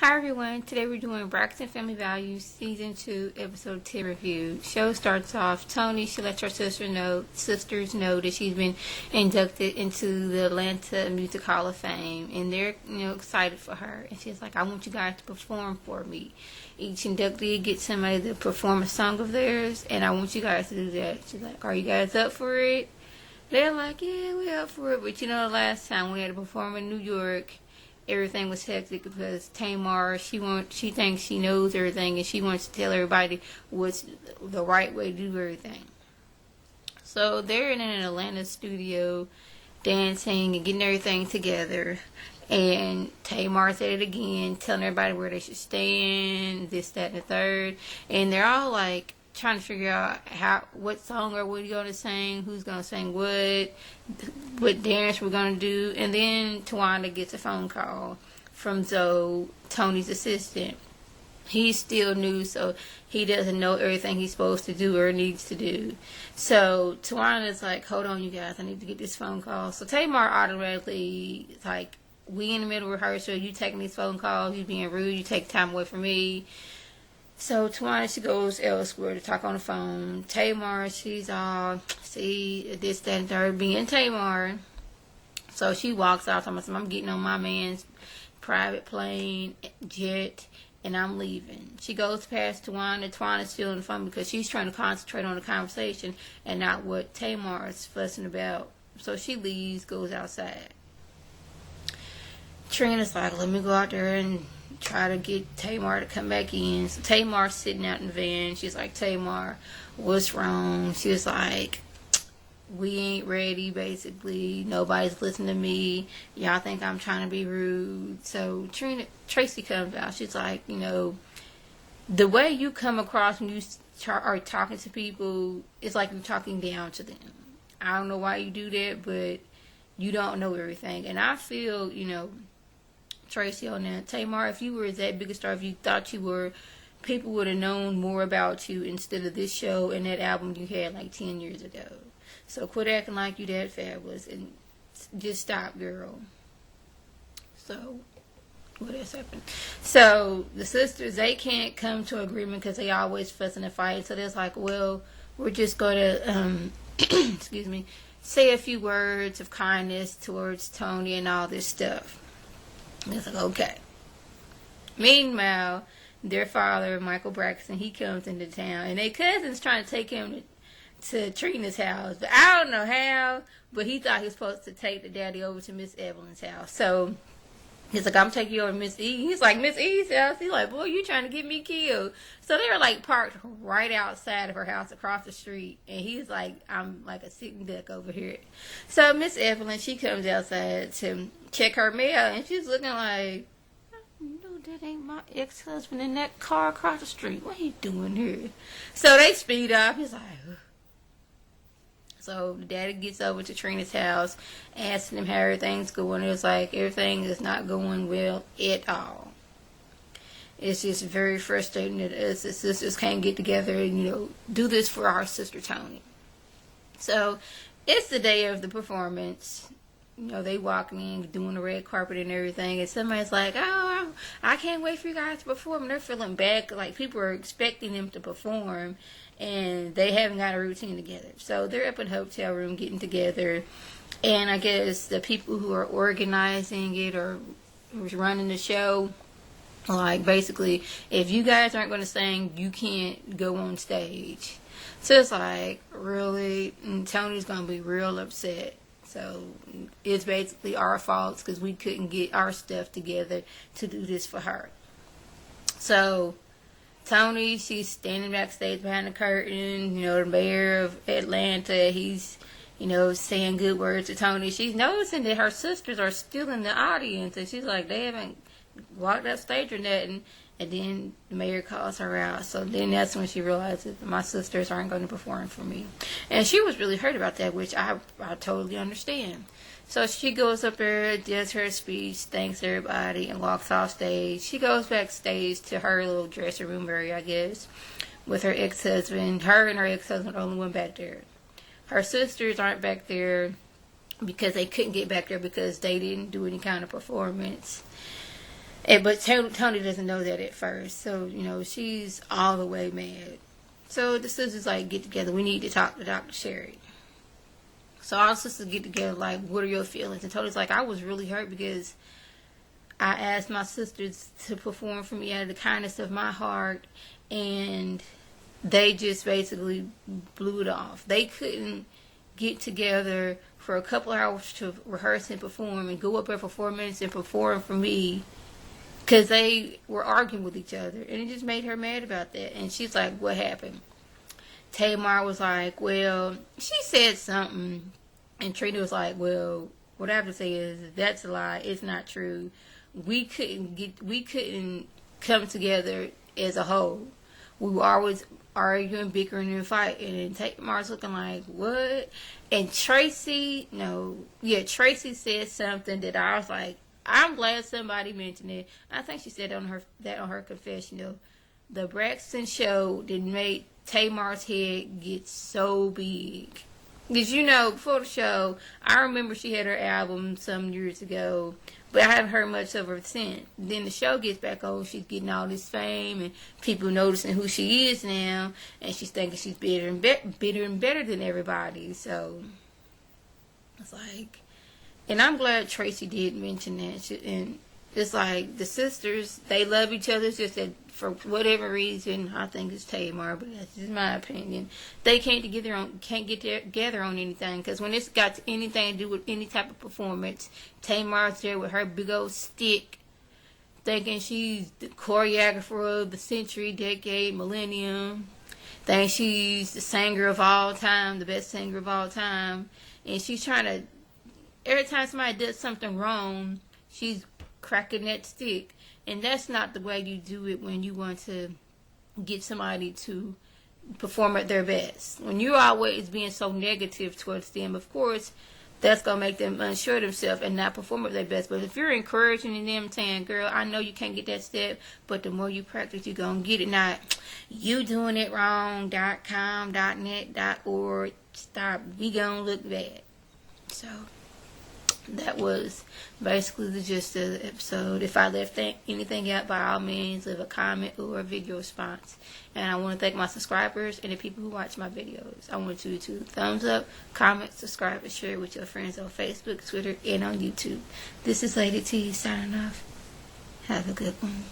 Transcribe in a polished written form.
Hi everyone, today we're doing Braxton Family Values Season 2, Episode 10 review. Show starts off, Tony, she lets her sisters know that she's been inducted into the Atlanta Music Hall of Fame, and they're, excited for her. And she's like, I want you guys to perform for me. Each inductee gets somebody to perform a song of theirs, and I want you guys to do that. She's like, are you guys up for it? They're like, yeah, we're up for it. But last time we had to perform in New York, everything was hectic because Tamar, she thinks she knows everything and she wants to tell everybody what's the right way to do everything. So they're in an Atlanta studio dancing and getting everything together. And Tamar said it again, telling everybody where they should stand, this, that, and the third. And they're all like trying to figure out what song are we going to sing, who's going to sing what dance we're going to do. And then Tawanda gets a phone call from Zoe, Tony's assistant. He's still new, so he doesn't know everything he's supposed to do or needs to do. So Tawanda's like, hold on, you guys, I need to get this phone call. So Tamar automatically is like, we in the middle of rehearsal, you taking these phone calls, you being rude, you take time away from me. So Tawanda, she goes elsewhere to talk on the phone. Tamar, she's all, see, this, that, and third, being Tamar. So she walks off. I'm getting on my man's private plane, jet, and I'm leaving. She goes past Tawanda. Tawanda's still on the phone because she's trying to concentrate on the conversation and not what Tamar is fussing about. So she leaves, goes outside. Trina's like, let me go out there and try to get Tamar to come back in. So Tamar's sitting out in the van. She's like, Tamar, what's wrong? She was like, we ain't ready, basically. Nobody's listening to me. Y'all think I'm trying to be rude. So Tracy comes out. She's like, the way you come across when you are talking to people, it's like you're talking down to them. I don't know why you do that, but you don't know everything. And I feel, Tracy on that. Tamar, if you were that big a star, if you thought you were, people would have known more about you instead of this show and that album you had like 10 years ago. So quit acting like you that fabulous and just stop, girl. So, what else happened? So, the sisters, they can't come to agreement because they always fuss and fight. So, they're like, well, we're just going to, excuse me, say a few words of kindness towards Tony and all this stuff. It's like, okay. Meanwhile, their father, Michael Braxton, he comes into town, and their cousin's trying to take him to Trina's house. But I don't know how, but he thought he was supposed to take the daddy over to Miss Evelyn's house. So he's like, I'm taking you over to Miss E. He's like, Miss E's house? He's like, boy, you trying to get me killed. So they were like parked right outside of her house across the street. And he's like, I'm like a sitting duck over here. So Miss Evelyn, she comes outside to check her mail. And she's looking like, no, that ain't my ex-husband in that car across the street. What he doing here? So they speed up. He's like, ugh. So the daddy gets over to Trina's house, asking him how everything's going. It's like everything is not going well at all. It's just very frustrating that us as sisters can't get together and, do this for our sister Tony. So it's the day of the performance. They walking in, doing the red carpet and everything, and somebody's like, oh, I can't wait for you guys to perform. And they're feeling bad, like people are expecting them to perform, and they haven't got a routine together. So they're up in the hotel room getting together, and I guess the people who are organizing it or who's running the show, like basically, if you guys aren't going to sing, you can't go on stage. So it's like, really? And Tony's going to be real upset. So it's basically our fault because we couldn't get our stuff together to do this for her. So Tony, she's standing backstage behind the curtain. The mayor of Atlanta, he's, saying good words to Tony. She's noticing that her sisters are still in the audience. And she's like, they haven't walked up stage or nothing. And then the mayor calls her out. So then that's when she realizes my sisters aren't going to perform for me. And she was really hurt about that, which I totally understand. So she goes up there, does her speech, thanks everybody, and walks off stage. She goes backstage to her little dressing room area, I guess, with her ex-husband. Her and her ex-husband are the only one back there. Her sisters aren't back there because they couldn't get back there because they didn't do any kind of performance. But Tony doesn't know that at first. So, you know, she's all the way mad. So the sisters like, get together. We need to talk to Dr. Sherry. So all the sisters get together like, what are your feelings? And Tony's like, I was really hurt because I asked my sisters to perform for me out of the kindness of my heart, and they just basically blew it off. They couldn't get together for a couple hours to rehearse and perform and go up there for 4 minutes and perform for me because they were arguing with each other, and it just made her mad about that. And she's like, what happened? Tamar was like, well, she said something, and Trina was like, well, what I have to say is that's a lie. It's not true. We couldn't come together as a whole. We were always arguing, bickering, and fighting. And Tamar's looking like, what? And Tracy said something that I was like, I'm glad somebody mentioned it. I think she said on her confessional. The Braxton show that made Tamar's head get so big. Because, you know, before the show, I remember she had her album some years ago, but I haven't heard much of her since. Then the show gets back on, she's getting all this fame, and people noticing who she is now, and she's thinking she's better and better than everybody. So, it's like, and I'm glad Tracy did mention that. And it's like, the sisters, they love each other. It's just that for whatever reason, I think it's Tamar, but that's just my opinion. They can't get together on anything, because when it's got anything to do with any type of performance, Tamar's there with her big old stick, thinking she's the choreographer of the century, decade, millennium. Thinks she's the singer of all time, the best singer of all time, and she's trying to. Every time somebody does something wrong, she's cracking that stick. And that's not the way you do it when you want to get somebody to perform at their best. When you're always being so negative towards them, of course, that's going to make them unsure of themselves and not perform at their best. But if you're encouraging them, saying, girl, I know you can't get that step, but the more you practice, you're going to get it. Not, you doing it wrong, .com, .net, .org, stop, we going to look bad. So that was basically the gist of the episode. If I left anything out, by all means, leave a comment or a video response. And I want to thank my subscribers and the people who watch my videos. I want you to thumbs up, comment, subscribe, and share with your friends on Facebook, Twitter, and on YouTube. This is Lady T signing off. Have a good one.